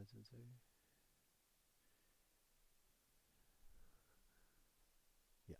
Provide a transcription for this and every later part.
one, two, three. Yeah.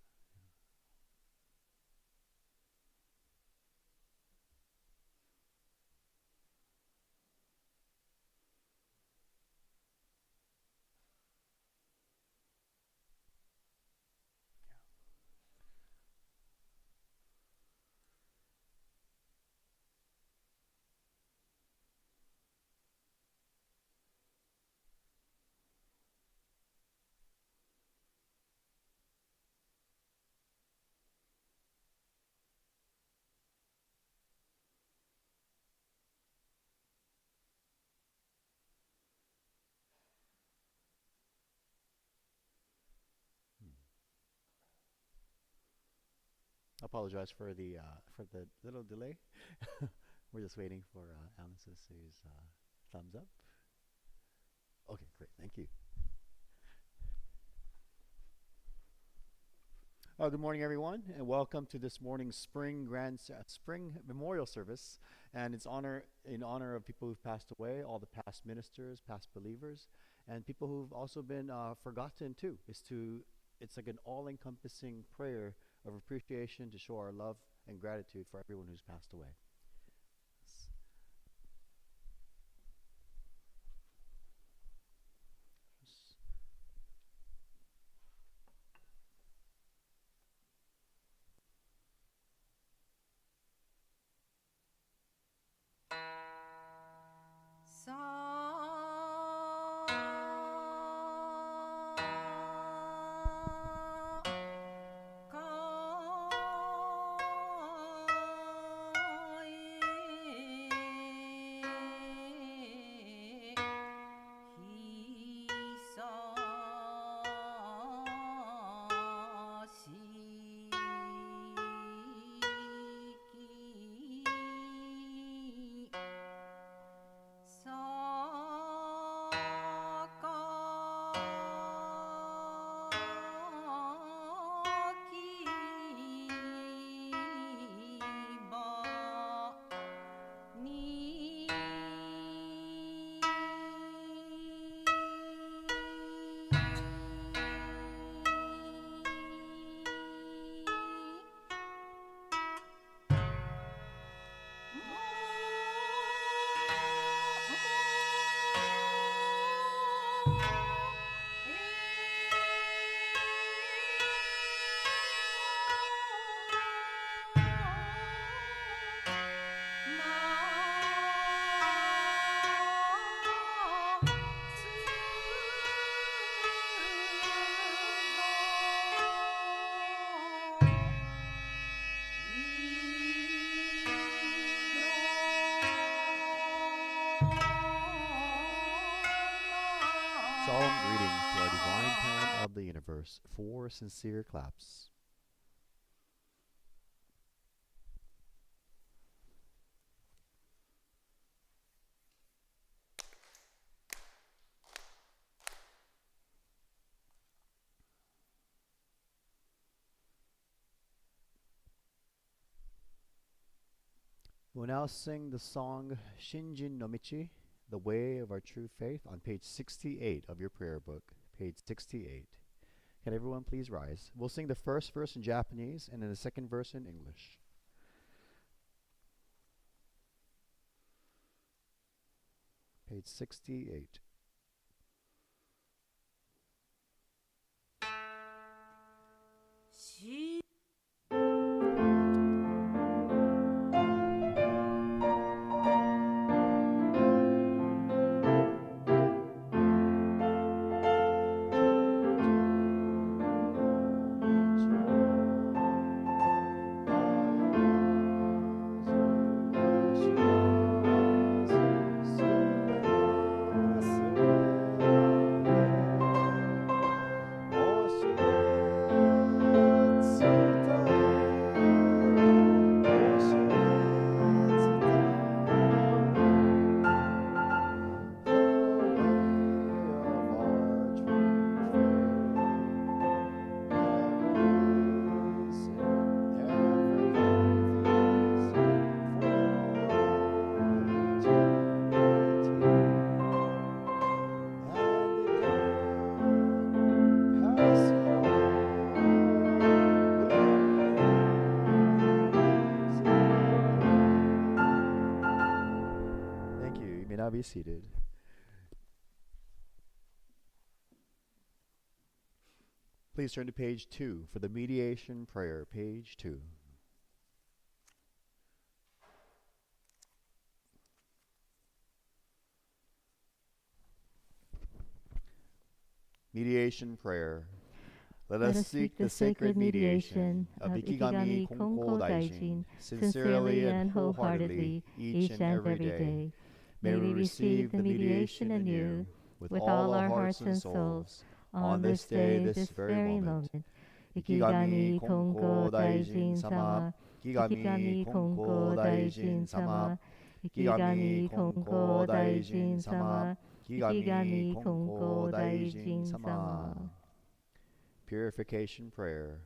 Hmm. I apologize for the little delay. We're just waiting for Alan to say his thumbs up. Okay, great. Thank you. Good morning, everyone, and welcome to this morning's spring memorial service. And it's in honor of people who've passed away, all the past ministers, past believers, and people who've also been forgotten too. It's like an all-encompassing prayer of appreciation to show our love and gratitude for everyone who's passed away. Solemn greetings to our divine parent of the universe. Four sincere claps. We'll now sing the song Shinjin no Michi, The Way of Our True Faith, on page 68 of your prayer book, page 68. Can everyone please rise? We'll sing the first verse in Japanese and then the second verse in English. Page 68. be seated. Please turn to page 2 for the mediation prayer, page 2. Mediation prayer. Let us seek the sacred mediation of Ikigami Konko Daijin sincerely and wholeheartedly each and every day. May we receive the mediation anew with all our hearts and souls on this day, this very moment. Ikigami Konko Daijin Sama, Ikigami Konko Daijin Sama, Ikigami Konko Daijin Sama, Ikigami Konko Daijin Sama. Purification prayer.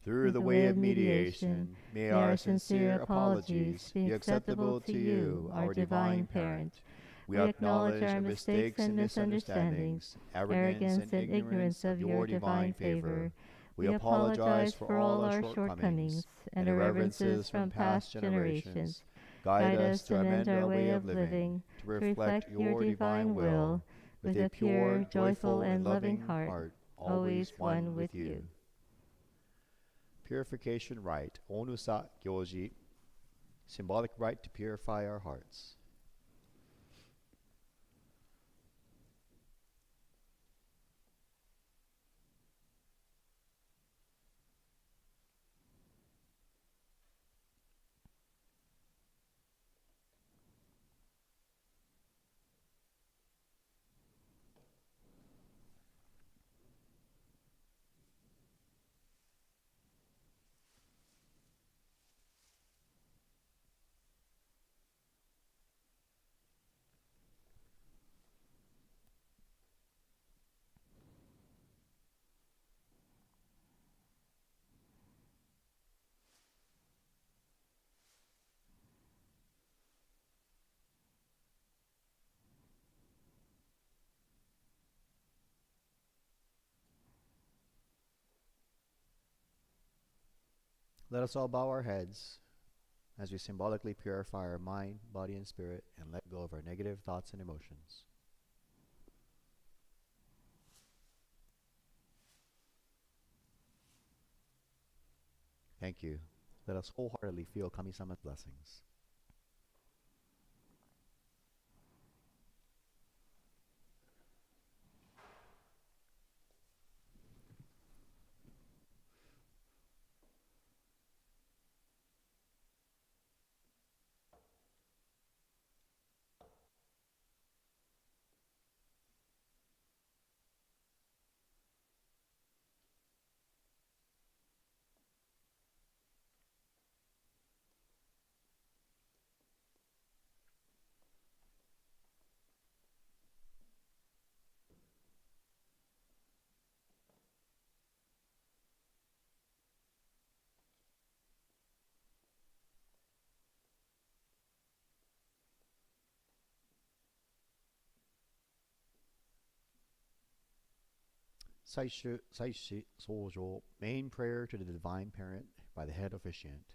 Through the way of mediation, may our sincere apologies be acceptable to you, our divine parent. We acknowledge our mistakes and misunderstandings, arrogance and ignorance of your divine favor. We apologize for all our shortcomings and irreverences from past generations. Guide us to amend our way of living, to reflect your divine will, with a pure, joyful, and loving heart, always one with you. Purification rite, Onusa Gyoji, symbolic rite to purify our hearts. Let us all bow our heads as we symbolically purify our mind, body, and spirit and let go of our negative thoughts and emotions. Thank you. Let us wholeheartedly feel Kami-sama's blessings. Saishi Sojo, main prayer to the Divine Parent by the head officiant.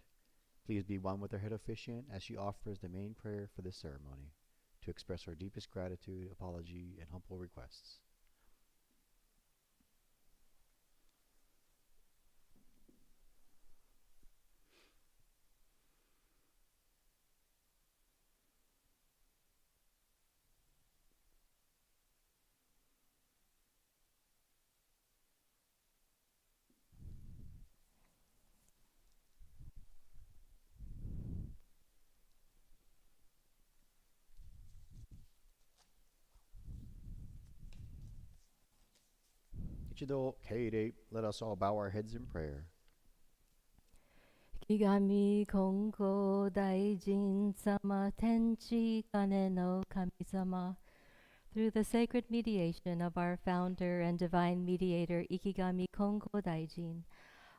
Please be one with our head officiant as she offers the main prayer for this ceremony to express our deepest gratitude, apology, and humble requests. Ichido Keirei, let us all bow our heads in prayer. Ikigami Konko Daijin Sama Tenchi Kane no Kami-sama. Through the sacred mediation of our founder and divine mediator Ikigami Konko Daijin,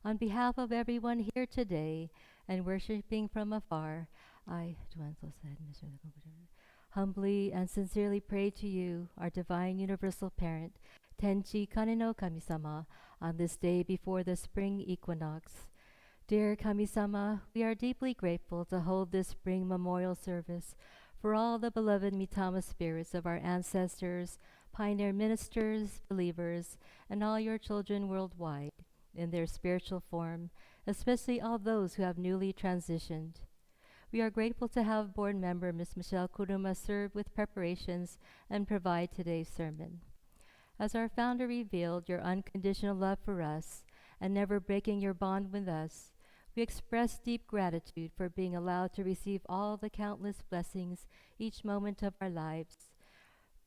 on behalf of everyone here today and worshiping from afar, I, humbly and sincerely pray to you, our divine universal parent, Tenchi Kane no Kami-sama, on this day before the spring equinox. Dear Kami-sama, we are deeply grateful to hold this spring memorial service for all the beloved Mitama spirits of our ancestors, pioneer ministers, believers, and all your children worldwide in their spiritual form, especially all those who have newly transitioned. We are grateful to have board member Ms. Michelle Kuruma serve with preparations and provide today's sermon. As our founder revealed your unconditional love for us and never breaking your bond with us, we express deep gratitude for being allowed to receive all the countless blessings each moment of our lives,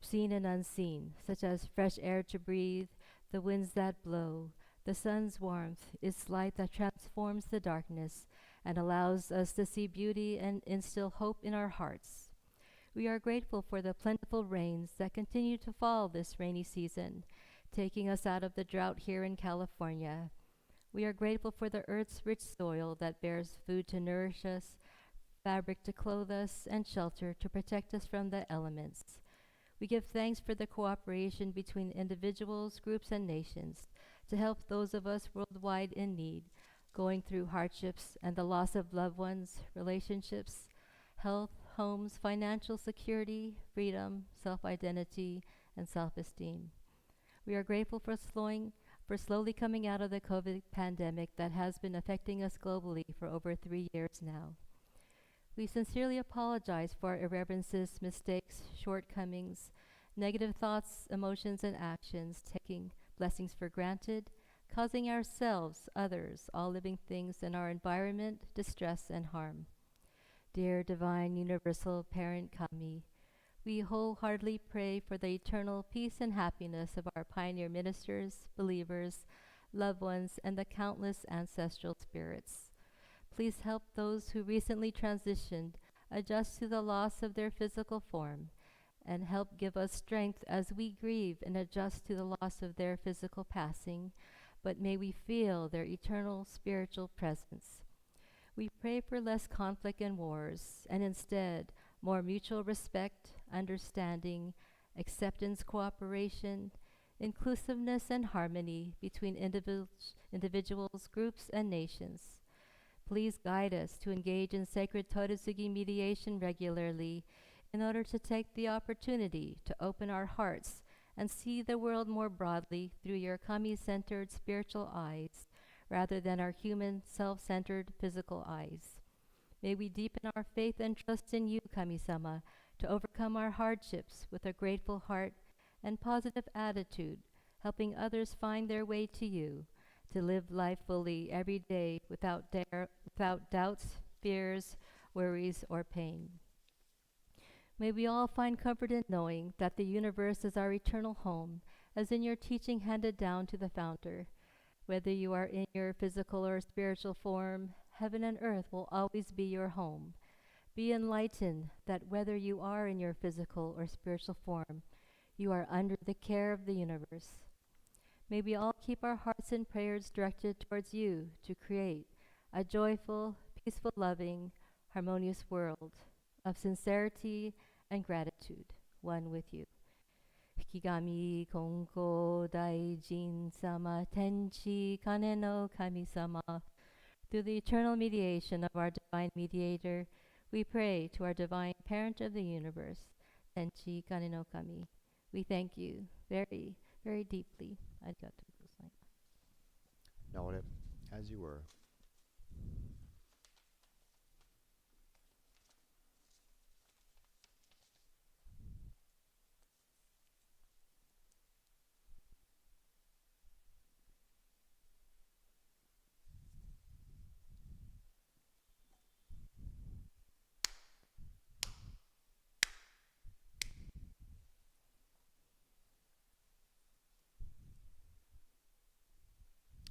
seen and unseen, such as fresh air to breathe, the winds that blow, the sun's warmth, its light that transforms the darkness and allows us to see beauty and instill hope in our hearts. We are grateful for the plentiful rains that continue to fall this rainy season, taking us out of the drought here in California. We are grateful for the earth's rich soil that bears food to nourish us, fabric to clothe us, and shelter to protect us from the elements. We give thanks for the cooperation between individuals, groups, and nations to help those of us worldwide in need, going through hardships and the loss of loved ones, relationships, health, homes, financial security, freedom, self-identity, and self-esteem. We are grateful for slowly coming out of the COVID pandemic that has been affecting us globally for over 3 years now. We sincerely apologize for our irreverences, mistakes, shortcomings, negative thoughts, emotions, and actions, taking blessings for granted, causing ourselves, others, all living things in our environment, distress and harm. Dear Divine Universal Parent Kami, we wholeheartedly pray for the eternal peace and happiness of our pioneer ministers, believers, loved ones, and the countless ancestral spirits. Please help those who recently transitioned adjust to the loss of their physical form, and help give us strength as we grieve and adjust to the loss of their physical passing, but may we feel their eternal spiritual presence. We pray for less conflict and wars, and instead more mutual respect, understanding, acceptance, cooperation, inclusiveness, and harmony between individuals, groups, and nations. Please guide us to engage in sacred Toritsugi mediation regularly in order to take the opportunity to open our hearts and see the world more broadly through your kami-centered spiritual eyes rather than our human, self-centered physical eyes. May we deepen our faith and trust in you, Kami-sama, to overcome our hardships with a grateful heart and positive attitude, helping others find their way to you, to live life fully every day without doubts, fears, worries, or pain. May we all find comfort in knowing that the universe is our eternal home, as in your teaching handed down to the founder. Whether you are in your physical or spiritual form, heaven and earth will always be your home. Be enlightened that whether you are in your physical or spiritual form, you are under the care of the universe. May we all keep our hearts and prayers directed towards you to create a joyful, peaceful, loving, harmonious world of sincerity and gratitude, one with you. Hikigami Konko Daijin Sama Tenchi Kane no Kami Sama. Through the eternal mediation of our divine mediator, we pray to our divine parent of the universe, Tenchi Kane no Kami. We thank you very, very deeply. Arigatou gozaimasu. Noted, as you were.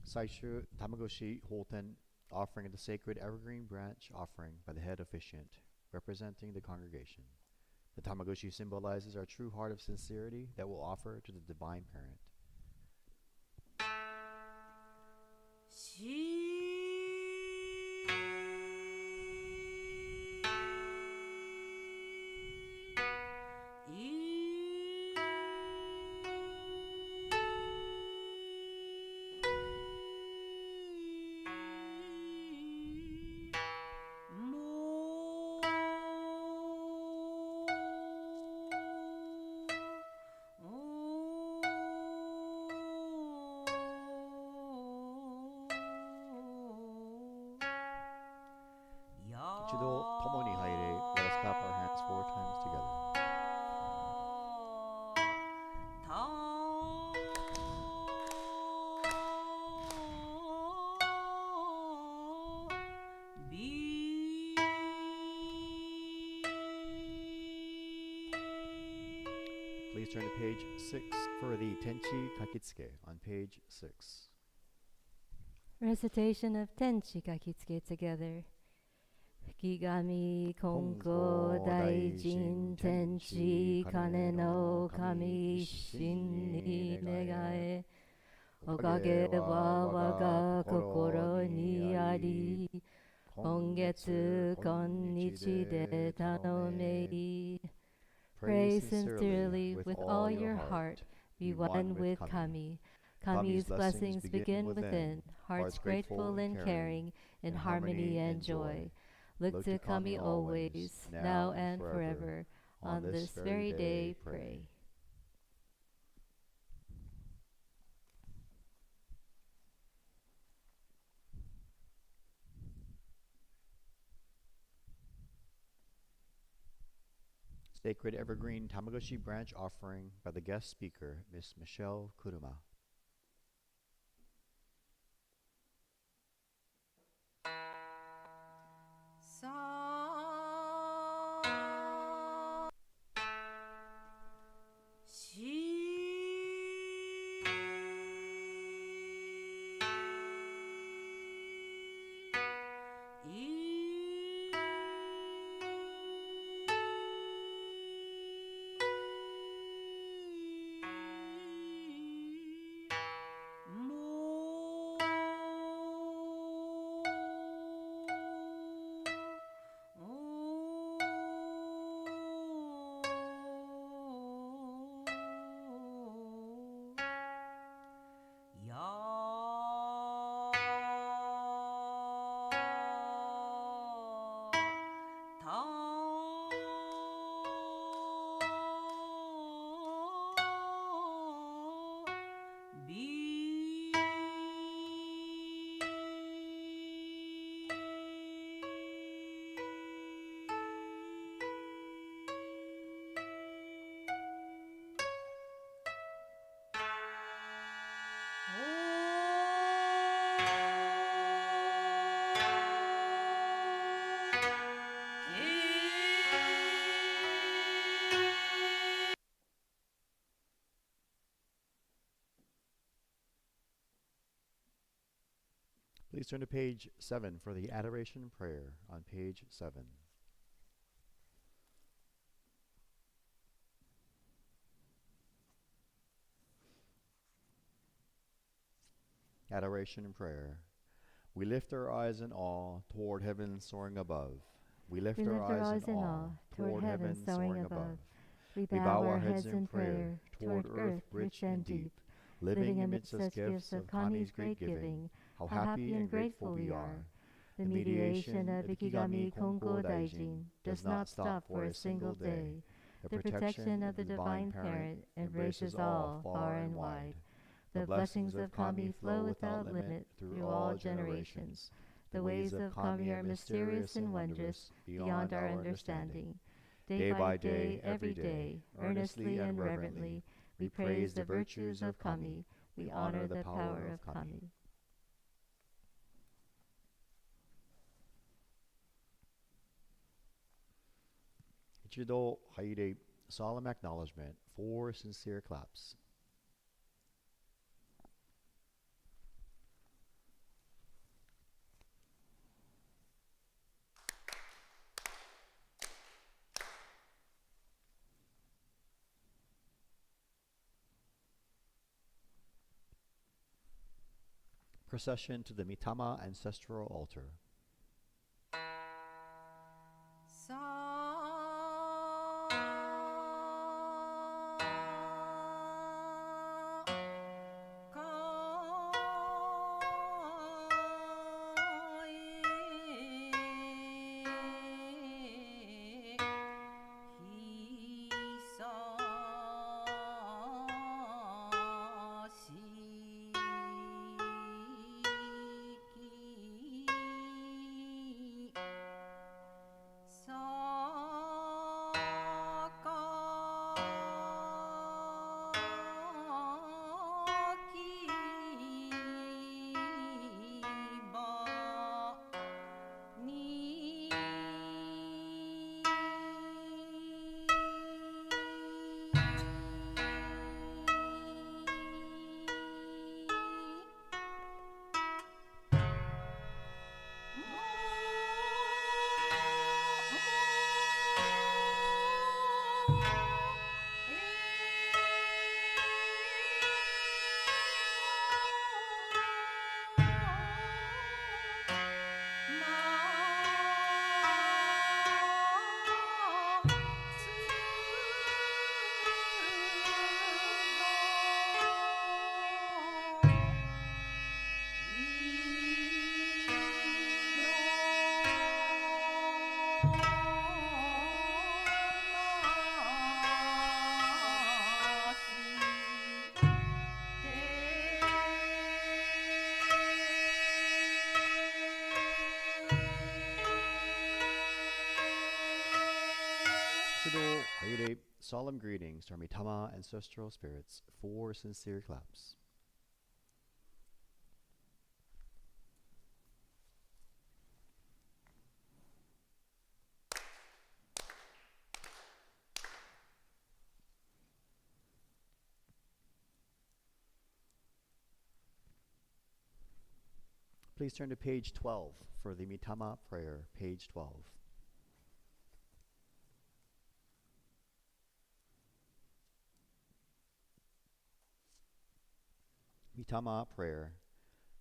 Saishu Tamagoshi Holten offering the sacred evergreen branch offering by the head officiant, representing the congregation. The Tamagoshi symbolizes our true heart of sincerity that we'll offer to the divine parent. Ichido tomoni haire. Let us clap our hands 4 times together. Please turn to page 6 for the Tenchi Kakitsuke on page 6. Recitation of Tenchi Kakitsuke together. Kigami Konko Daijin Tenchi Kane no Kami Shin ni Negae Okage wa waga kokoro ni ari Kongetsu konnichi de tanomei. Pray sincerely with all your heart. Be one with Kami. Kami's blessings begin within, hearts grateful and caring, in harmony and joy. Look to Kami always, now and forever. On this very day, pray. Sacred Evergreen Tamagotchi branch offering by the guest speaker, Miss Michelle Kuruma. Please turn to page 7 for the Adoration Prayer on page 7. Adoration and Prayer. We lift our eyes in awe toward heaven soaring above. We lift our eyes in awe toward heaven soaring above. We bow our heads in prayer toward earth rich and deep, living amidst such gifts of Kami's great giving. How happy and grateful we are. The mediation of Ikigami Konko Daijin does not stop for a single day. The protection of the Divine Parent embraces all, far and wide. The blessings of Kami flow without limit through all generations. The ways of Kami are mysterious and wondrous, beyond our understanding. Day by day, every day, earnestly and reverently, we praise the virtues of Kami. We honor the power of Kami. Ichido haire, solemn acknowledgement, 4 sincere claps. Procession to the Mitama Ancestral Altar. Kayode, solemn greetings to our Mitama ancestral spirits. 4 sincere claps. Please turn to page 12 for the Mitama prayer, page 12. Mitama prayer.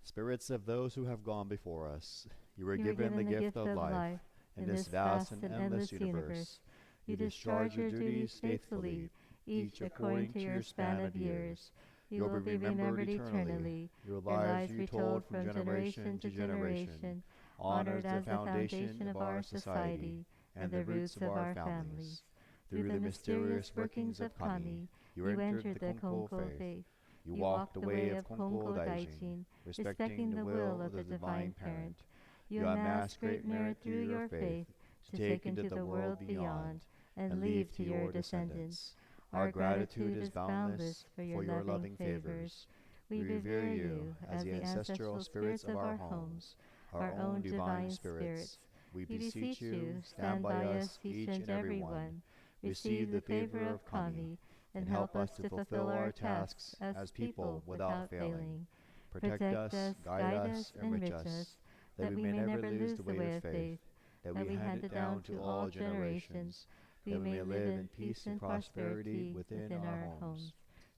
Spirits of those who have gone before us, you were given the gift of life in this vast and endless universe. You discharge your duties faithfully, each according to your span of years. You will be remembered eternally. Your lives retold from generation to generation, honored as the foundation of our society and the roots of our families. Through the mysterious workings of Kami, you entered the Konko faith. You walked the way of Konko Daijin, respecting the will of the Divine Parent. You amassed great merit through your faith to take into the world beyond and leave to your descendants. Our gratitude is boundless for your loving favors. We revere you as the ancestral spirits of our homes, our own divine spirits. We beseech you, stand by us, each and every one. Receive the favor of Kami, and help us to fulfill our tasks as people without failing. Protect us, guide us, enrich us, that we may never lose the way of faith, that we hand it down to all generations, that we may live in peace and prosperity within our homes.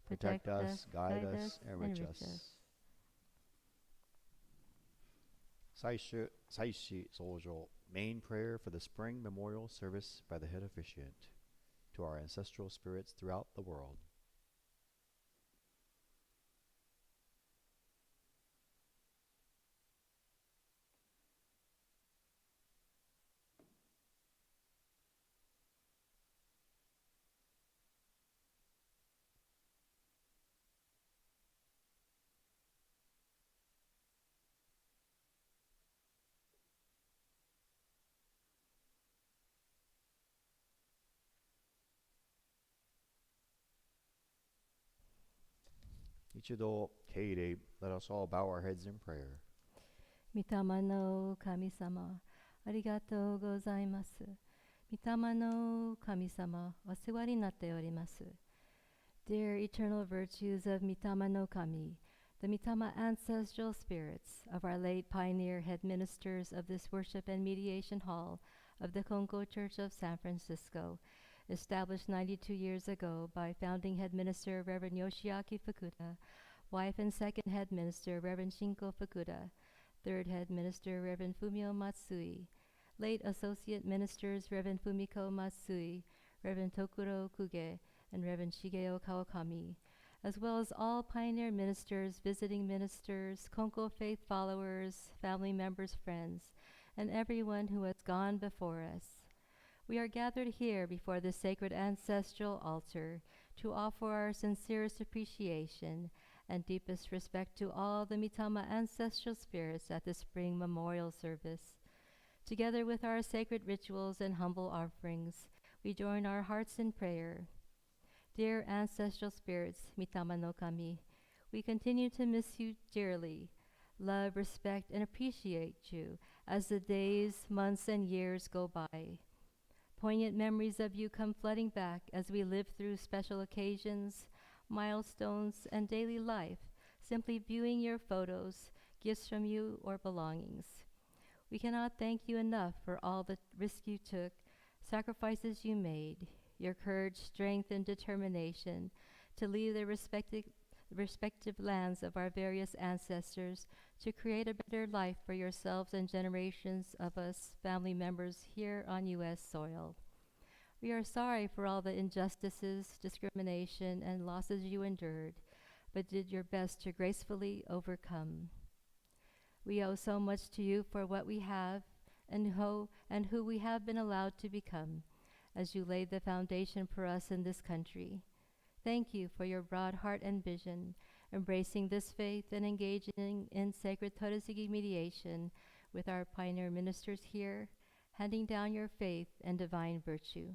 Protect us, guide us, enrich us. 祭祀奏上 Main prayer for the spring memorial service by the head officiant to our ancestral spirits throughout the world. Ichido Keirei, let us all bow our heads in prayer. 御霊の神様、ありがとうございます。御霊の神様、お世話になっております。Dear eternal virtues of Mitama no Kami, the Mitama ancestral spirits of our late pioneer head ministers of this worship and mediation hall of the Konko Church of San Francisco, established 92 years ago by founding head minister Reverend Yoshiaki Fukuda, wife and second head minister Reverend Shinko Fukuda, third head minister Reverend Fumio Matsui, late associate ministers Reverend Fumiko Matsui, Reverend Tokuro Kuge, and Reverend Shigeo Kawakami, as well as all pioneer ministers, visiting ministers, Konko faith followers, family members, friends, and everyone who has gone before us. We are gathered here before the sacred ancestral altar to offer our sincerest appreciation and deepest respect to all the Mitama ancestral spirits at the spring memorial service. Together with our sacred rituals and humble offerings, we join our hearts in prayer. Dear ancestral spirits, Mitama no Kami, we continue to miss you dearly, love, respect, and appreciate you as the days, months, and years go by. Poignant memories of you come flooding back as we live through special occasions, milestones, and daily life, simply viewing your photos, gifts from you, or belongings. We cannot thank you enough for all the risk you took, sacrifices you made, your courage, strength, and determination to leave the respective lands of our various ancestors to create a better life for yourselves and generations of us family members here on U.S. soil. We are sorry for all the injustices, discrimination, and losses you endured, but did your best to gracefully overcome. We owe so much to you for what we have and who we have been allowed to become, as you laid the foundation for us in this country. Thank you for your broad heart and vision, embracing this faith and engaging in sacred Todosugi mediation with our pioneer ministers here, handing down your faith and divine virtue.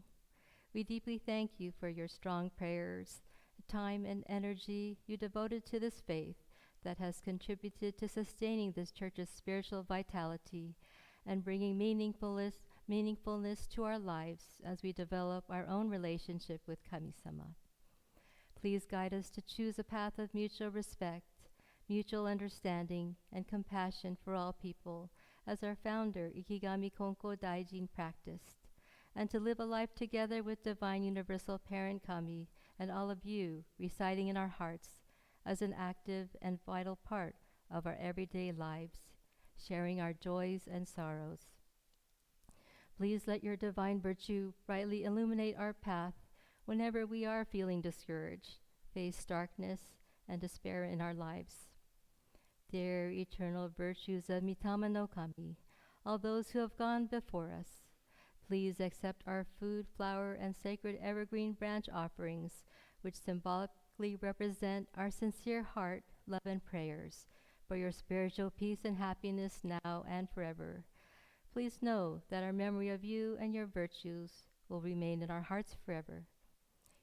We deeply thank you for your strong prayers, the time and energy you devoted to this faith that has contributed to sustaining this church's spiritual vitality and bringing meaningfulness to our lives as we develop our own relationship with Kami-sama. Please guide us to choose a path of mutual respect, mutual understanding, and compassion for all people, as our founder, Ikigami Konko Daijin, practiced, and to live a life together with Divine Universal Parent Kami and all of you residing in our hearts as an active and vital part of our everyday lives, sharing our joys and sorrows. Please let your divine virtue brightly illuminate our path whenever we are feeling discouraged, face darkness and despair in our lives. Dear eternal virtues of Mitama no Kami, all those who have gone before us, please accept our food, flower, and sacred evergreen branch offerings, which symbolically represent our sincere heart, love, and prayers for your spiritual peace and happiness now and forever. Please know that our memory of you and your virtues will remain in our hearts forever.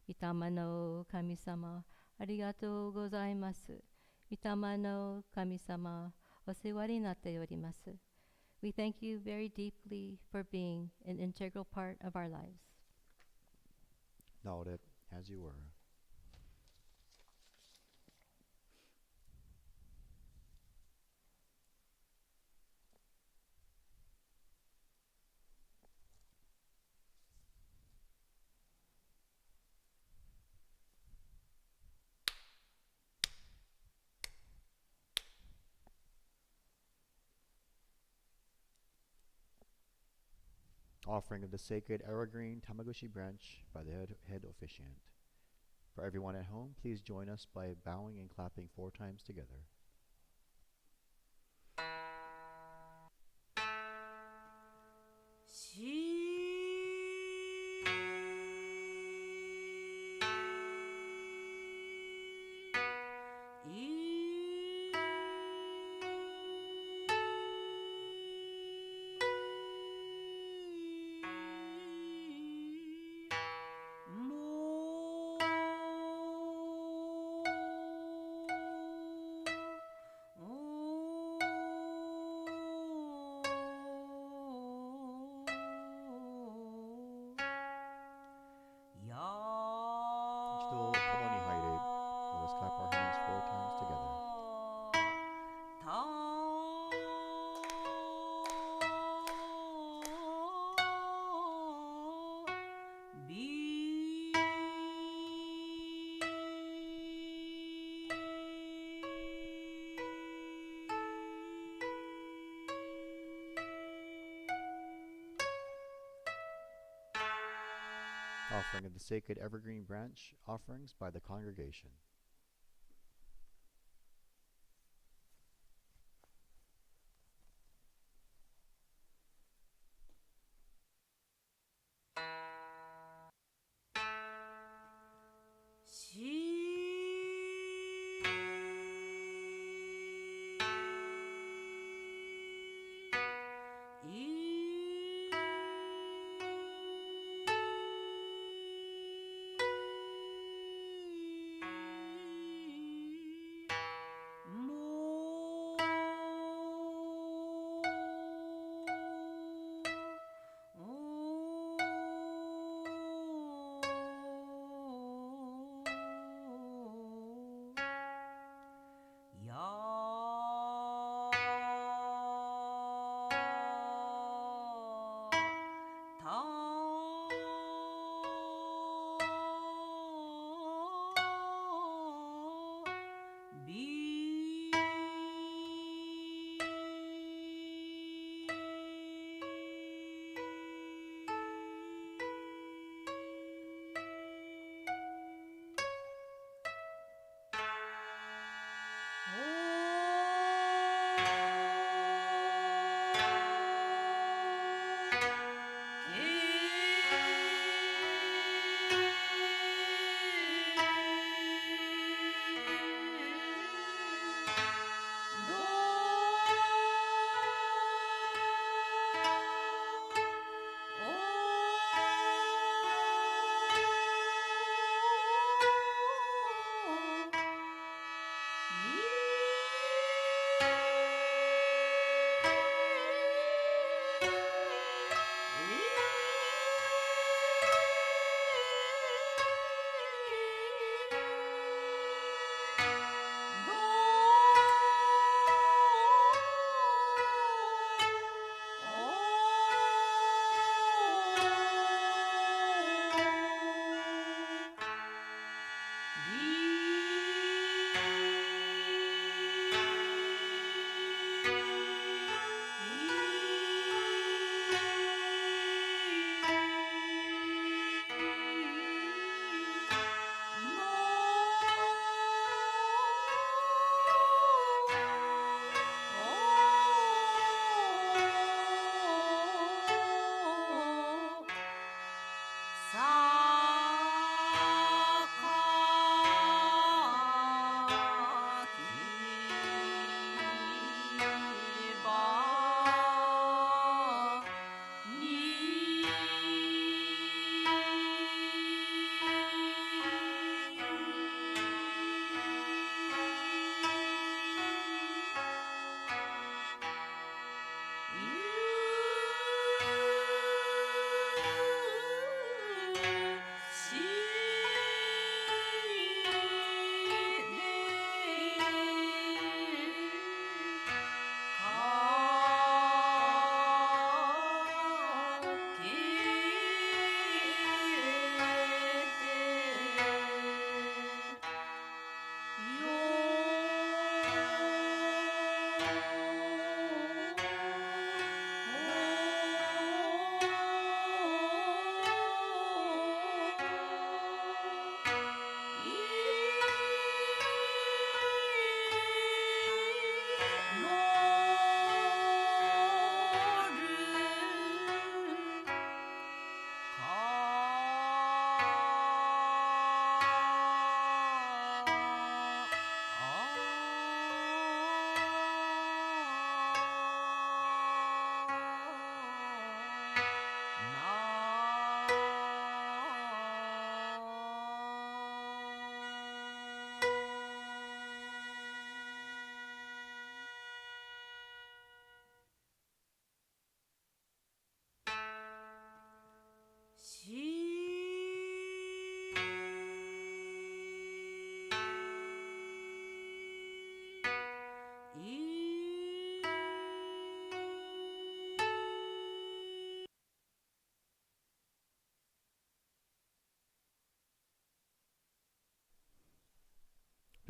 Mitama no Kami-sama, arigatou gozaimasu. Mitama no Kami-sama, osewa ni natte yorimasu. We thank you very deeply for being an integral part of our lives. Noted, as you were. Offering of the sacred evergreen Tamaguchi branch by the head officiant. For everyone at home, please join us by bowing and clapping 4 times together. Let us clap our hands 4 times together. Offering of the sacred evergreen branch offerings by the congregation.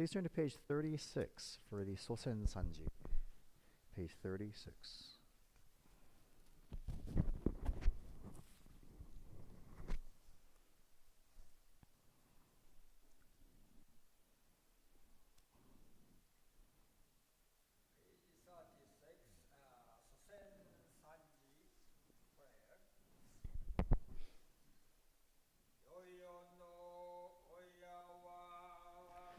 Please turn to page 36 for the Sosen Sanji. Page 36.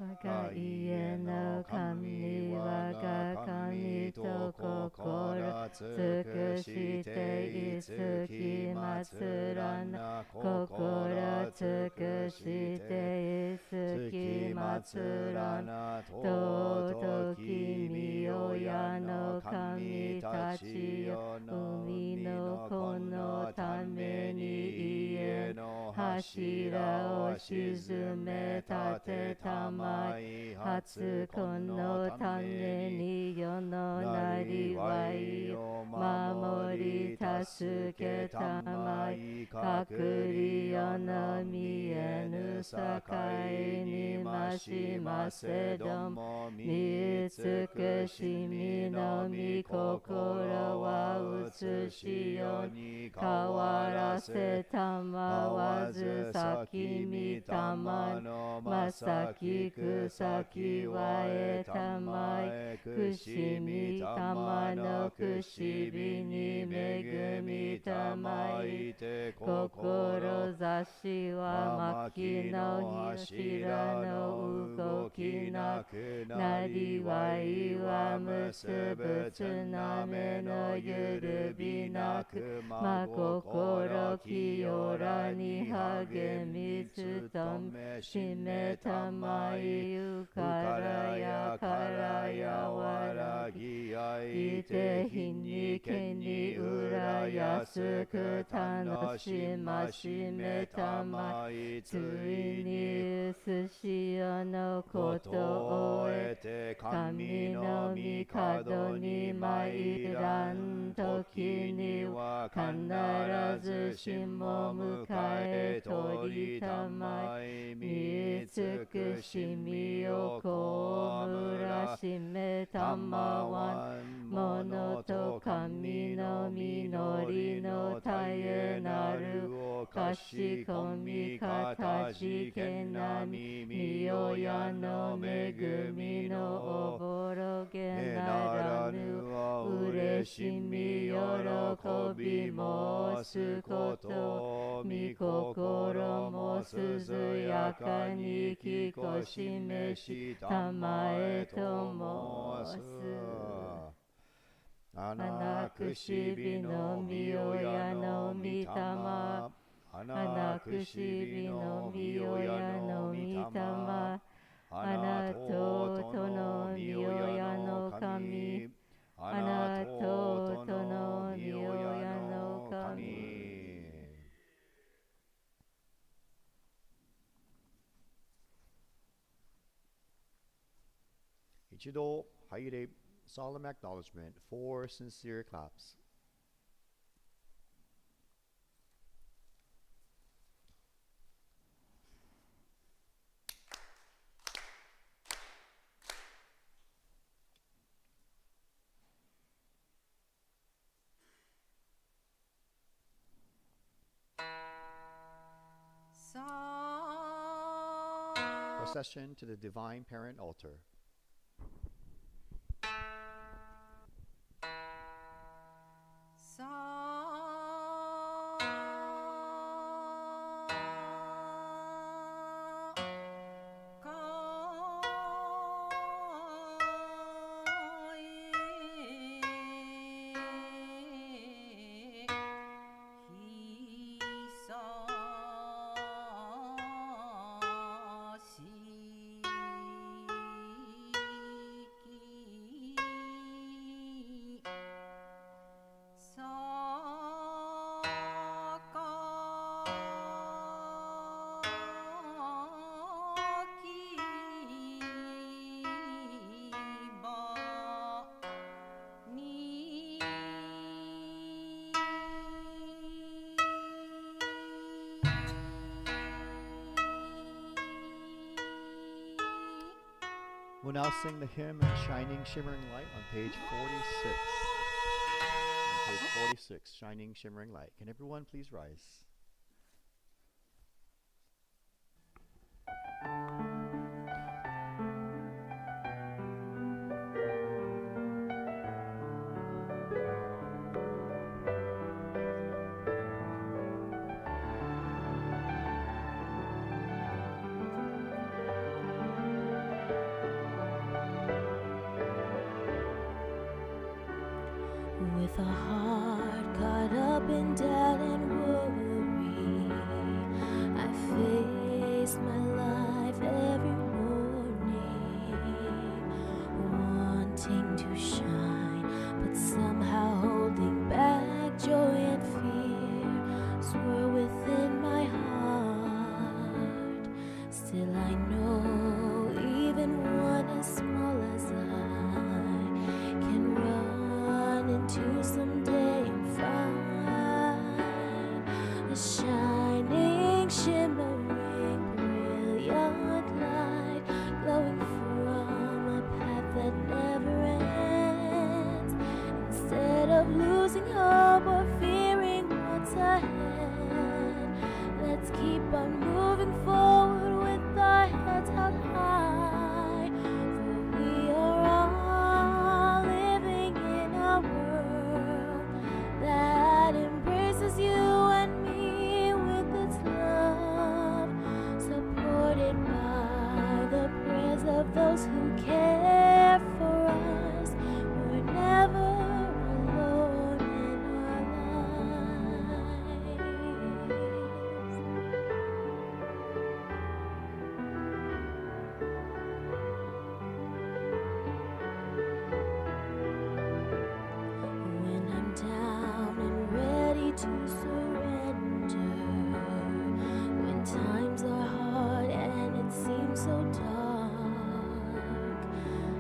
Waga ie no kami waga kami to kokoro tsukushite itsuki matsurana kokoro tsukushite itsuki matsurana totoki miyoya no kami tachi yo umi no kono tame ni ie no hashira o shizume tate tama Hatsuko no tame ni yo no nari wai Mamori tasuke tamai Kakuri yo no mienu sakai ni mashimase domo Mitsukushimi no mi kokoro wa utsushi yo ni kawarase tama wazu saki mi tama no masaki kusaki wa etamai kushimi tama no kushibi ni megumi tamai te kokoro zashi wa maki no hashira no ugoki naku nari wa iwa musubu tsuname no yurubi naku makokoro kiyora ni hagemi tsutome shime tamai ukaraya karaya waragi ite hini keni urayasuku tanoshima shime tamai tsuini usushio no koto oete kami no mikado ni mairan toki ni wa kanarazu shimo mukae tori tamai mitsukushimi o komura shime tamawan mono to kami no minori no taie naru o kashikomi kataji kenami miyoya no megumi no oboro genaranu o ureshimi yorokobi mo sukoto mi kokoro mo suzuyaka ni kikoshimeshi tamae to mosu Anakushibi no miyoya no mitama Anakushibi no miyoya no mitama Anatoto no miyoya no kami Anatoto no miyoya no kami 一度入れ solemn acknowledgement, 4 sincere claps. Procession to the Divine Parent Altar. So will now sing the hymn Shining Shimmering Light on page 46. On page 46, Shining Shimmering Light. Can everyone please rise? With a heart caught up in doubt and worry, I face my life every morning, wanting to shine, but somehow holding back joy and fear swirl within my heart. Still I know even one as small as I can run into someday and find a shining, shimmering, brilliant light glowing from a path that never ends. Instead of losing hope or fearing what's ahead, let's keep on moving forward with our heads held high, for we are all living in a world that embraces you and me with its love, supported by the prayers of those who care for us. We're never alone in our lives. When I'm down and ready to surrender, when times are hard and it seems so dark,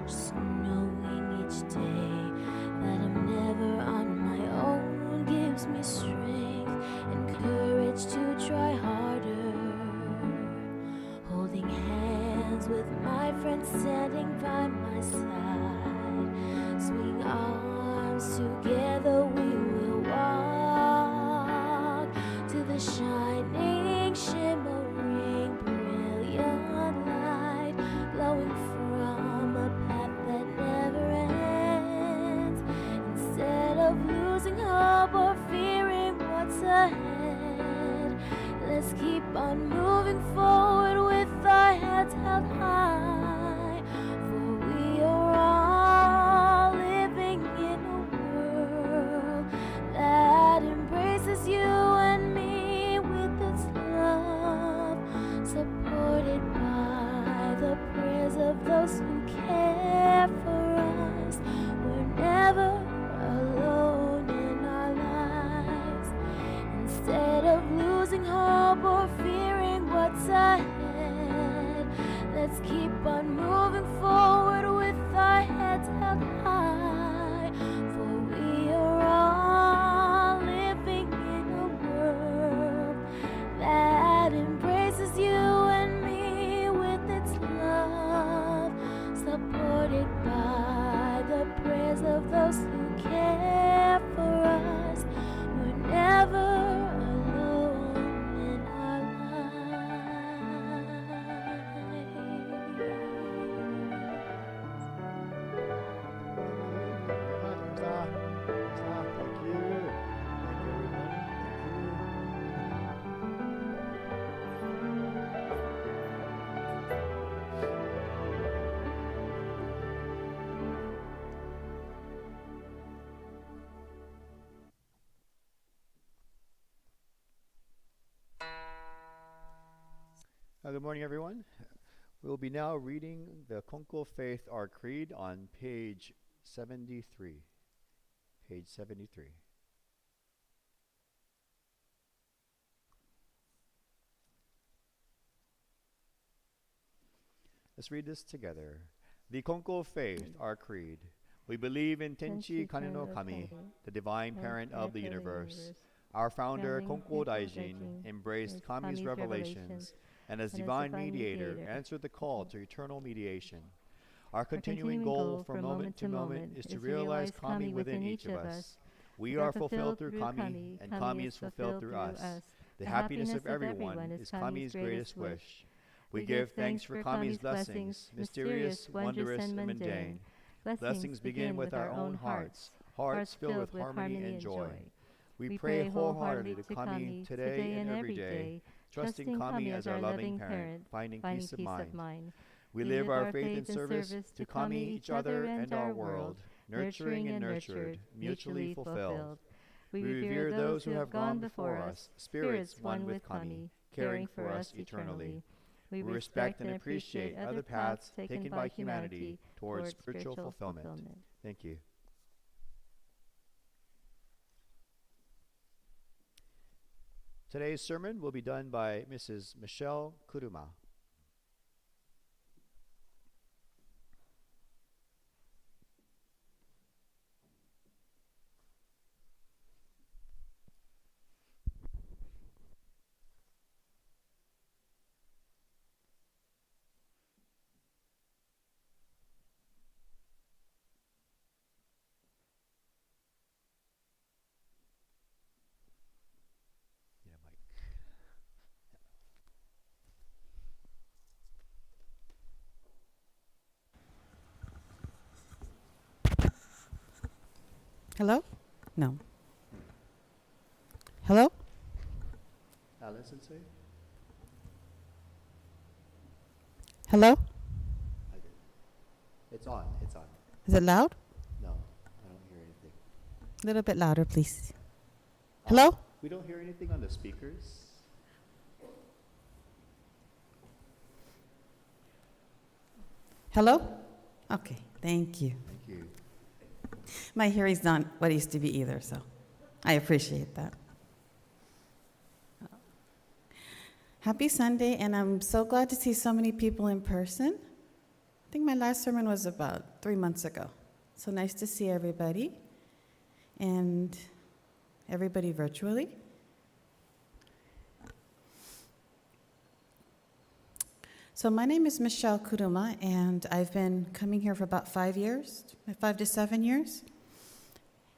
just knowing each day that I'm never on my own gives me strength and courage to try harder. Holding hands with my friends standing by my side, swing arms together we will walk to the shining, shimmering, brilliant light glowing from a path that never ends. Instead of losing hope or fearing what's ahead, let's keep on moving forward with our heads held high, for we are all living in a world that embraces you and me with its love, supported by the prayers of those who care for us. We're never alone in our lives. Instead of losing hope or fearing what's ahead, let's keep on moving forward with our heads held high, for we are all living in a world that embraces you and me with its love, supported by the prayers of those who care for us. We're never alone in our Thank you. Thank you, everybody. Good morning, everyone. We'll be now reading the Konko Faith, Our Creed on page 73. Page 73. Let's read this together. The Konko Faith, Our Creed. We believe in Tenchi Kane no Kami, the divine parent of the universe. Our founder, Konko Daijin, embraced Kami's revelations and as divine mediator answered the call to eternal mediation. Our continuing goal from moment to moment is to realize Kami within each of us. We are fulfilled through Kami, and Kami is fulfilled through us. The happiness of everyone is Kami's greatest wish. We give thanks for Kami's blessings, mysterious, wondrous, and mundane. Blessings begin with our own hearts, hearts filled with harmony and joy. We pray wholeheartedly to Kami today and every day, trusting Kami as our loving parent, finding peace of mind. We live our faith and service to Kami, each other, and our world, nurturing and nurtured, mutually fulfilled. We revere those who have gone before us, spirits one with Kami, caring for us eternally. We respect and appreciate other paths taken by humanity towards spiritual fulfillment. Thank you. Today's sermon will be done by Mrs. Michelle Kuruma. Hello? No. Hello? Alice and say? Hello? I did. It's on. It's on. Is it loud? No, I don't hear anything. A little bit louder, please. Hello? We don't hear anything on the speakers. Hello? Okay, thank you. Thank you. My hearing's not what it used to be either, so I appreciate that. Happy Sunday, and I'm so glad to see so many people in person. I think my last sermon was about 3 months ago. So nice to see everybody, and everybody virtually. So my name is Michelle Kuruma, and I've been coming here for about 5 years, 5 to 7 years.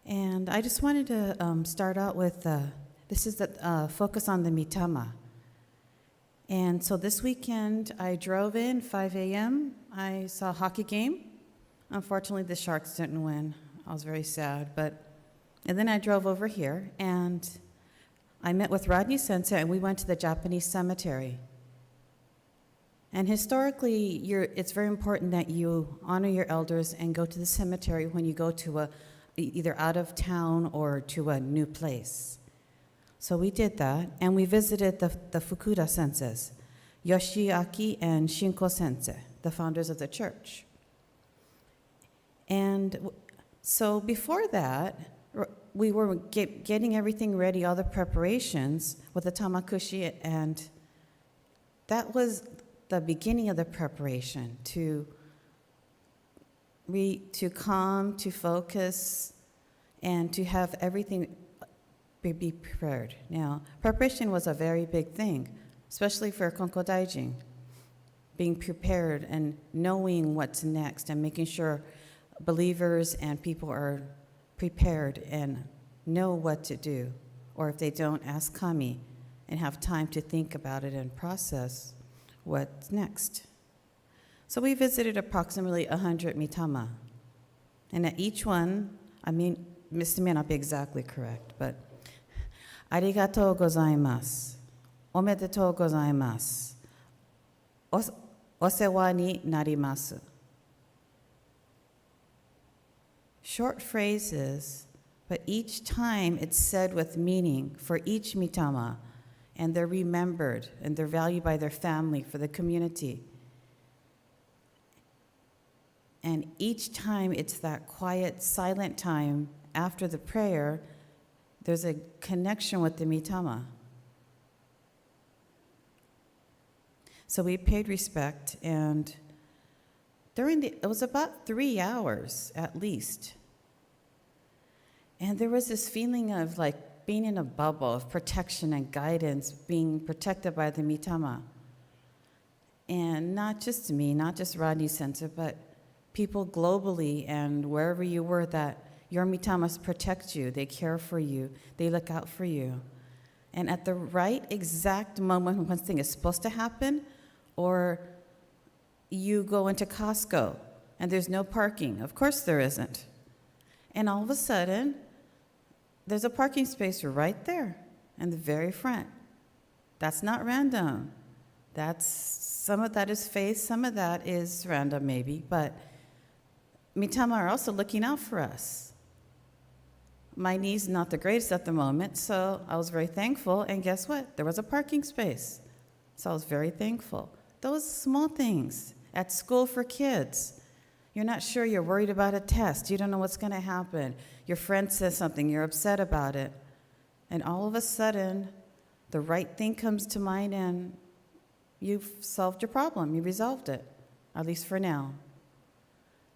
And I just wanted to start out with, this is the focus on the mitama. And so this weekend, I drove in 5 a.m. I saw a hockey game. Unfortunately, the Sharks didn't win. I was very sad, and then I drove over here, and I met with Rodney Sensei, and we went to the Japanese cemetery. And historically, it's very important that you honor your elders and go to the cemetery when you go to either out of town or to a new place. So we did that, and we visited the Fukuda senseis, Yoshiaki and Shinko sensei, the founders of the church. And so before that, we were getting everything ready, all the preparations with the tamakushi, and that was the beginning of the preparation to calm, to focus, and to have everything be prepared. Now, preparation was a very big thing, especially for Konko Daijin, being prepared and knowing what's next and making sure believers and people are prepared and know what to do, or if they don't, ask Kami and have time to think about it and process what's next. So we visited approximately 100 mitama. And at each one, Mr. may not be exactly correct, but arigatou gozaimasu, omedetou gozaimasu, osewa ni narimasu. Short phrases, but each time it's said with meaning for each mitama, and they're remembered, and they're valued by their family, for the community. And each time it's that quiet, silent time after the prayer, there's a connection with the mitama. So we paid respect, and it was about 3 hours at least. And there was this feeling of like being in a bubble of protection and guidance, being protected by the mitama. And not just me, not just Rodney Sensei, but people globally and wherever you were that your mitamas protect you, they care for you, they look out for you. And at the right exact moment when something is supposed to happen, or you go into Costco and there's no parking, of course there isn't. And all of a sudden, there's a parking space right there in the very front. That's not random. Some of that is faith, some of that is random maybe, but mitama are also looking out for us. My knee's not the greatest at the moment, so I was very thankful, and guess what? There was a parking space. So I was very thankful. Those small things at school for kids. You're not sure, you're worried about a test, you don't know what's gonna happen. Your friend says something, you're upset about it. And all of a sudden, the right thing comes to mind and you've solved your problem, you resolved it, at least for now.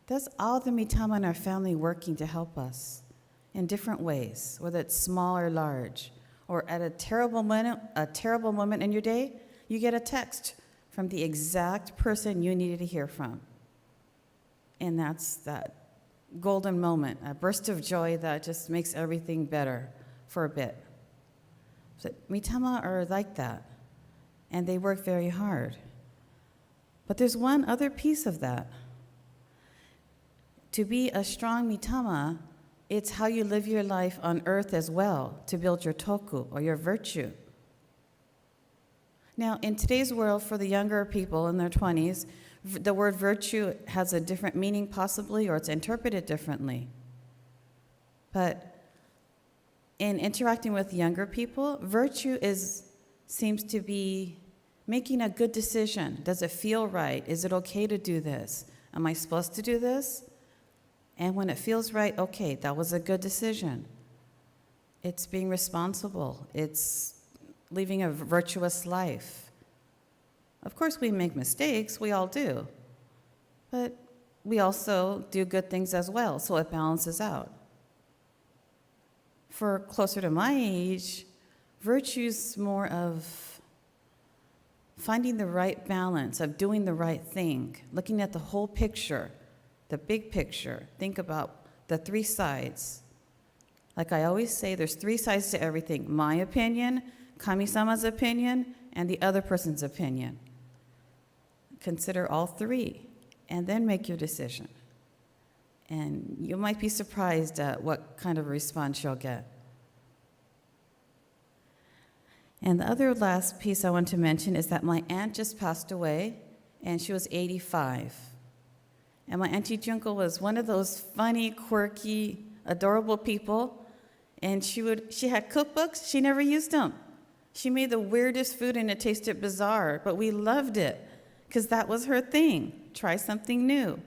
That's all the mitama in our family working to help us in different ways, whether it's small or large. Or at a terrible moment in your day, you get a text from the exact person you needed to hear from. And that's that golden moment, a burst of joy that just makes everything better for a bit. So mitama are like that, and they work very hard. But there's one other piece of that. To be a strong mitama, it's how you live your life on earth as well, to build your toku, or your virtue. Now, in today's world, for the younger people in their 20s, the word virtue has a different meaning possibly, or it's interpreted differently. But in interacting with younger people, virtue seems to be making a good decision. Does it feel right? Is it okay to do this? Am I supposed to do this? And when it feels right, okay, that was a good decision. It's being responsible. It's living a virtuous life. Of course, we make mistakes, we all do. But we also do good things as well, so it balances out. For closer to my age, virtue's more of finding the right balance, of doing the right thing, looking at the whole picture, the big picture. Think about the three sides. Like I always say, there's three sides to everything: my opinion, Kami-sama's opinion, and the other person's opinion. Consider all three, and then make your decision. And you might be surprised at what kind of response you'll get. And the other last piece I want to mention is that my aunt just passed away, and she was 85. And my Auntie Junko was one of those funny, quirky, adorable people, and she had cookbooks, she never used them. She made the weirdest food and it tasted bizarre, but we loved it, because that was her thing. Try something new.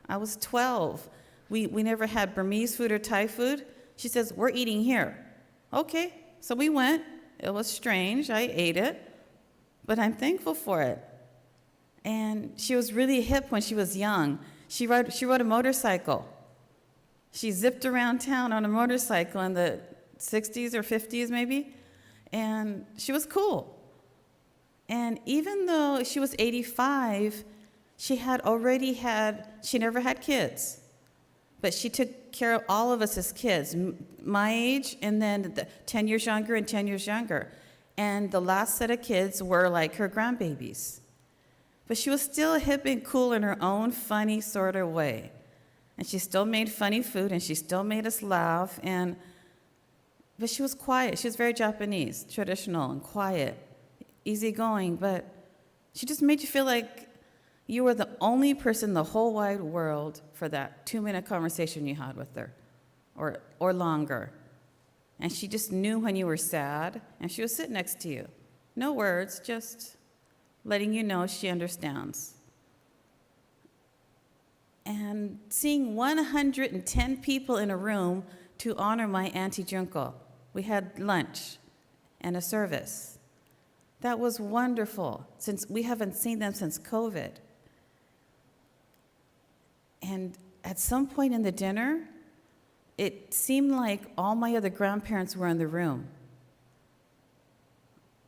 I was 12. We never had Burmese food or Thai food. She says, we're eating here. Okay, so we went. It was strange. I ate it, but I'm thankful for it. And she was really hip when she was young. She rode a motorcycle. She zipped around town on a motorcycle in the 60s or 50s maybe, and she was cool. And even though she was 85, she never had kids, but she took care of all of us as kids, my age, and then 10 years younger and 10 years younger. And the last set of kids were like her grandbabies. But she was still hip and cool in her own funny sort of way. And she still made funny food, and she still made us laugh, but she was quiet. She was very Japanese, traditional and quiet. Easygoing, but she just made you feel like you were the only person in the whole wide world for that 2-minute conversation you had with her, or longer. And she just knew when you were sad, and she would sit next to you. No words, just letting you know she understands. And seeing 110 people in a room to honor my Auntie Junko. We had lunch and a service. That was wonderful, since we haven't seen them since COVID. And at some point in the dinner, it seemed like all my other grandparents were in the room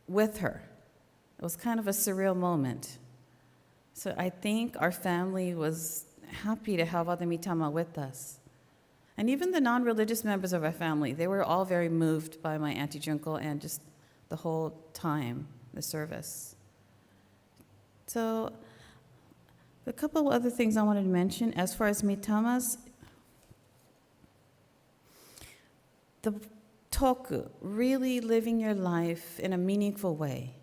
with her. It was kind of a surreal moment. So I think our family happy to have other Mitama with us. And even the non-religious members of our family, they were all very moved by my Auntie Junko and just the whole time, the service. So a couple of other things I wanted to mention. As far as Mitamas, the toku, really living your life in a meaningful way.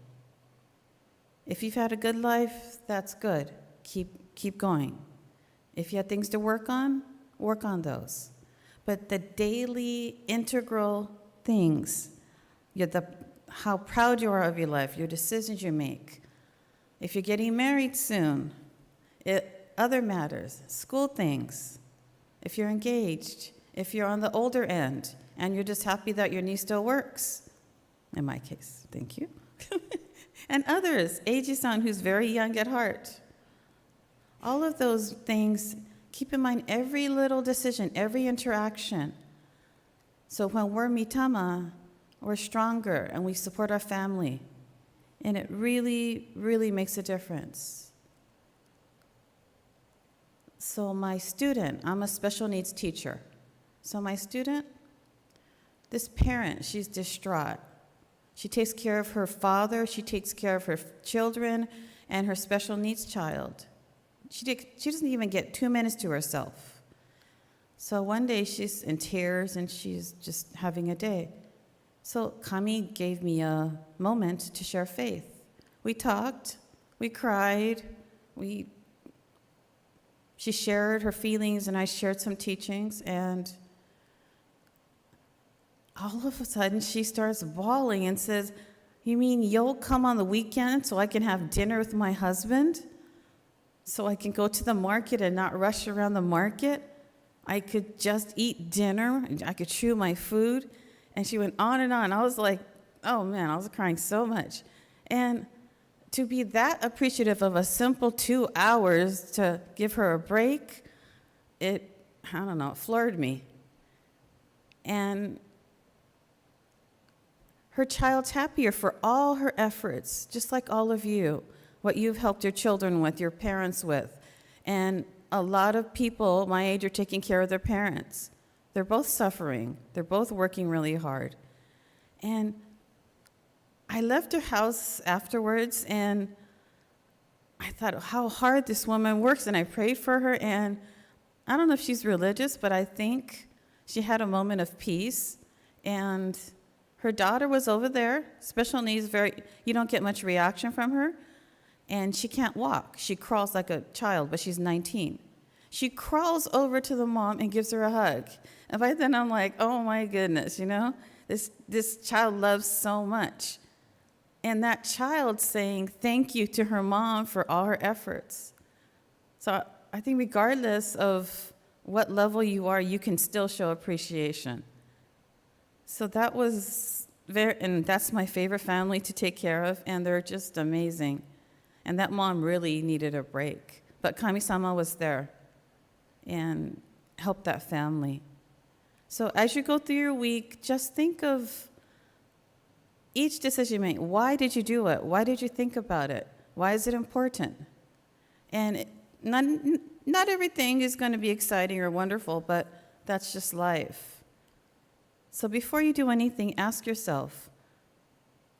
If you've had a good life, that's good. Keep going. If you had things to work on those. But the daily integral things, how proud you are of your life, your decisions you make. If you're getting married soon, other matters, school things. If you're engaged, if you're on the older end, and you're just happy that your knee still works. In my case, thank you. And others, Eiji-san, who's very young at heart. All of those things, keep in mind every little decision, every interaction. So when we're Mitama, we're stronger and we support our family. And it really, really makes a difference. So my student, I'm a special needs teacher. So my student, this parent, she's distraught. She takes care of her father, she takes care of her children, and her special needs child. She doesn't even get 2 minutes to herself. So one day she's in tears and she's just having a day. So Kami gave me a moment to share faith. We talked, we cried, she shared her feelings and I shared some teachings, and all of a sudden she starts bawling and says, "You mean you'll come on the weekend so I can have dinner with my husband? So I can go to the market and not rush around the market? I could just eat dinner, I could chew my food." And she went on and on. I was like, oh man, I was crying so much. And to be that appreciative of a simple 2 hours to give her a break, it floored me. And her child's happier for all her efforts, just like all of you, what you've helped your children with, your parents with. And a lot of people my age are taking care of their parents. They're both suffering. They're both working really hard. And I left her house afterwards, and I thought how hard this woman works, and I prayed for her, and I don't know if she's religious, but I think she had a moment of peace. And her daughter was over there, special needs, you don't get much reaction from her, and she can't walk. She crawls like a child, but she's 19. She crawls over to the mom and gives her a hug. And by then I'm like, oh my goodness, this child loves so much. And that child saying thank you to her mom for all her efforts. So I think regardless of what level you are, you can still show appreciation. So that was and that's my favorite family to take care of, and they're just amazing. And that mom really needed a break. But Kami-sama was there and helped that family. So as you go through your week, just think of each decision you make. Why did you do it? Why did you think about it? Why is it important? And not everything is going to be exciting or wonderful, but that's just life. So before you do anything, ask yourself,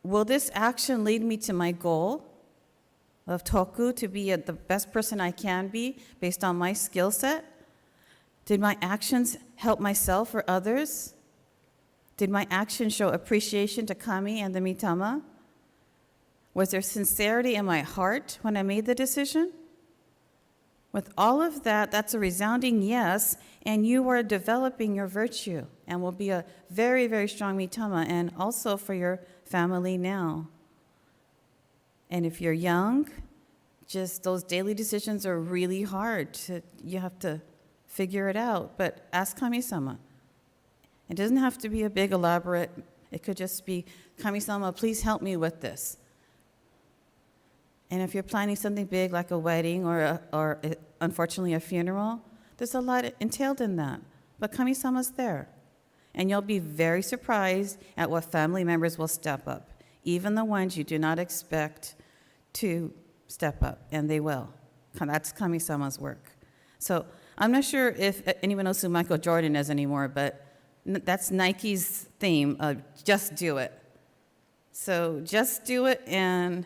will this action lead me to my goal of toku, to be the best person I can be based on my skill set? Did my actions help myself or others? Did my actions show appreciation to Kami and the Mitama? Was there sincerity in my heart when I made the decision? With all of that, that's a resounding yes, and you are developing your virtue and will be a very, very strong Mitama, and also for your family now. And if you're young, just those daily decisions are really hard. You have to figure it out, but ask Kami-sama. It doesn't have to be a big, elaborate, it could just be, Kami-sama, please help me with this. And if you're planning something big like a wedding or unfortunately a funeral, there's a lot entailed in that. But Kami-sama's there. And you'll be very surprised at what family members will step up, even the ones you do not expect to step up, and they will. That's Kami-sama's work. So I'm not sure if anyone knows who Michael Jordan is anymore, but that's Nike's theme, just do it. So just do it and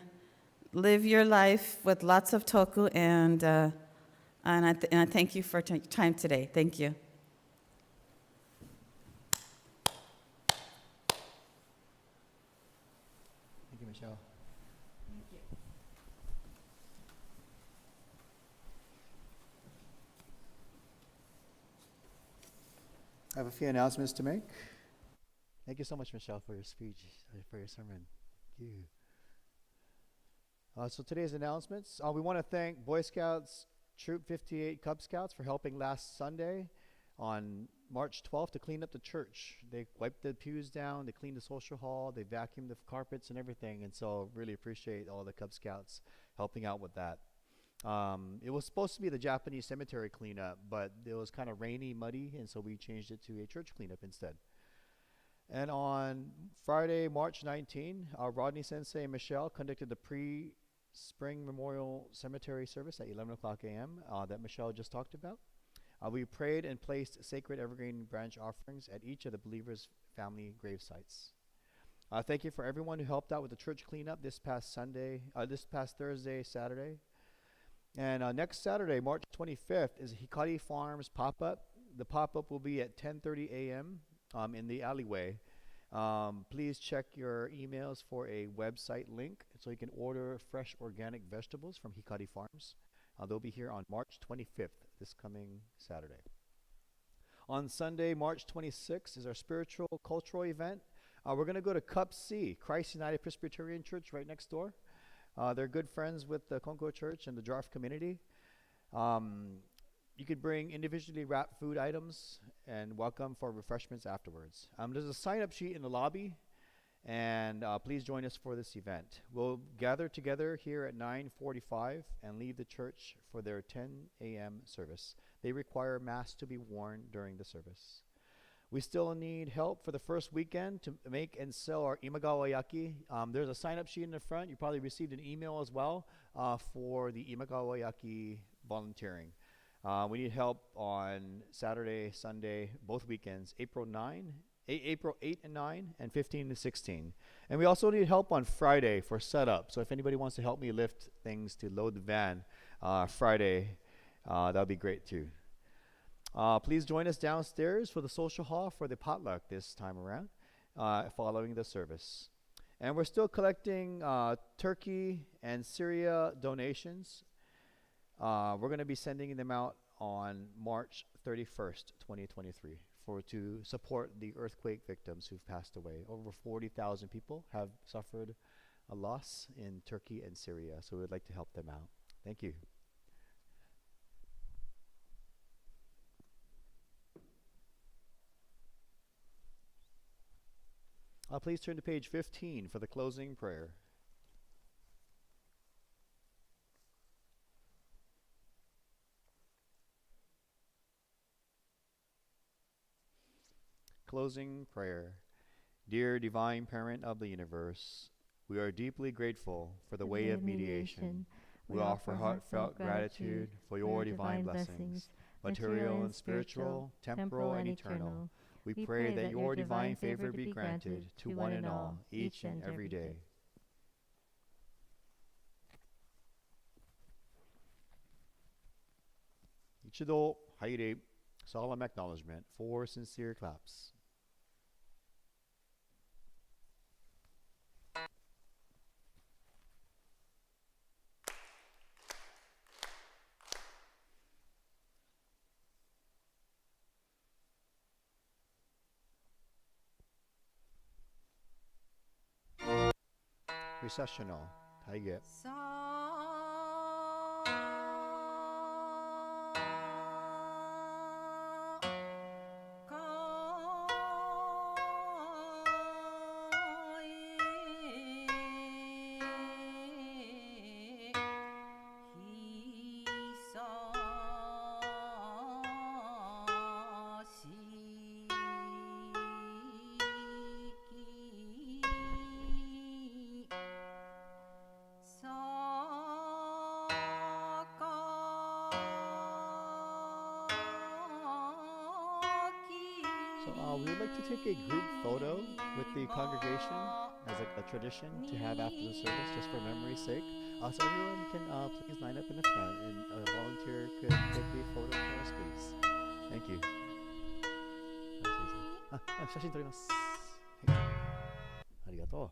live your life with lots of toku, and I thank you for time today. Thank you. Thank you, Michelle. I have a few announcements to make. Thank you so much, Michelle, for your speech, for your sermon. Thank you. So today's announcements. We want to thank Boy Scouts Troop 58 Cub Scouts for helping last Sunday on March 12th to clean up the church. They wiped the pews down, they cleaned the social hall, they vacuumed the carpets and everything. And so really appreciate all the Cub Scouts helping out with that. It was supposed to be the Japanese cemetery cleanup, but it was kind of rainy, muddy, and so we changed it to a church cleanup instead. And on Friday, March 19, Rodney Sensei and Michelle conducted the pre-spring memorial cemetery service at 11 o'clock a.m. That Michelle just talked about. We prayed and placed sacred evergreen branch offerings at each of the believers' family grave sites. Thank you for everyone who helped out with the church cleanup this past Thursday, Saturday. And next Saturday, March 25th, is Hikari Farms pop-up. The pop-up will be at 10:30 a.m. In the alleyway. Please check your emails for a website link so you can order fresh organic vegetables from Hikari Farms. They'll be here on March 25th, this coming Saturday. On Sunday, March 26th, is our spiritual cultural event. We're going to go to Cup C, Christ United Presbyterian Church right next door. They're good friends with the Konko Church and the Dwarf community. You could bring individually wrapped food items and welcome for refreshments afterwards. There's a sign-up sheet in the lobby, and please join us for this event. We'll gather together here at 9:45 and leave the church for their 10 a.m. service. They require masks to be worn during the service. We still need help for the first weekend to make and sell our imagawa yaki. There's a sign-up sheet in the front. You probably received an email as well for the imagawa yaki volunteering. We need help on Saturday, Sunday, both weekends, April 8 and 9, and 15 to 16. And we also need help on Friday for setup. So if anybody wants to help me lift things to load the van Friday, that would be great too. Please join us downstairs for the social hall for the potluck this time around, following the service. And we're still collecting Turkey and Syria donations. We're going to be sending them out on March 31st, 2023, to support the earthquake victims who've passed away. Over 40,000 people have suffered a loss in Turkey and Syria, so we'd like to help them out. Thank you. Please turn to page 15 for the closing prayer. Closing prayer. Dear Divine Parent of the universe, we are deeply grateful for the way of mediation. We offer heartfelt gratitude for your divine blessings, material and spiritual, temporal and eternal. We pray that your divine favor be granted to one and all, each and every day. Ichido haire, solemn acknowledgement, 4 sincere claps. Recessional, taige. So So we would like to take a group photo with the congregation as like a tradition to have after the service, just for memory's sake. So everyone can please line up in the front, and a volunteer could take a photo for us, please. Thank you. 写真撮ります。はい、ありがとう。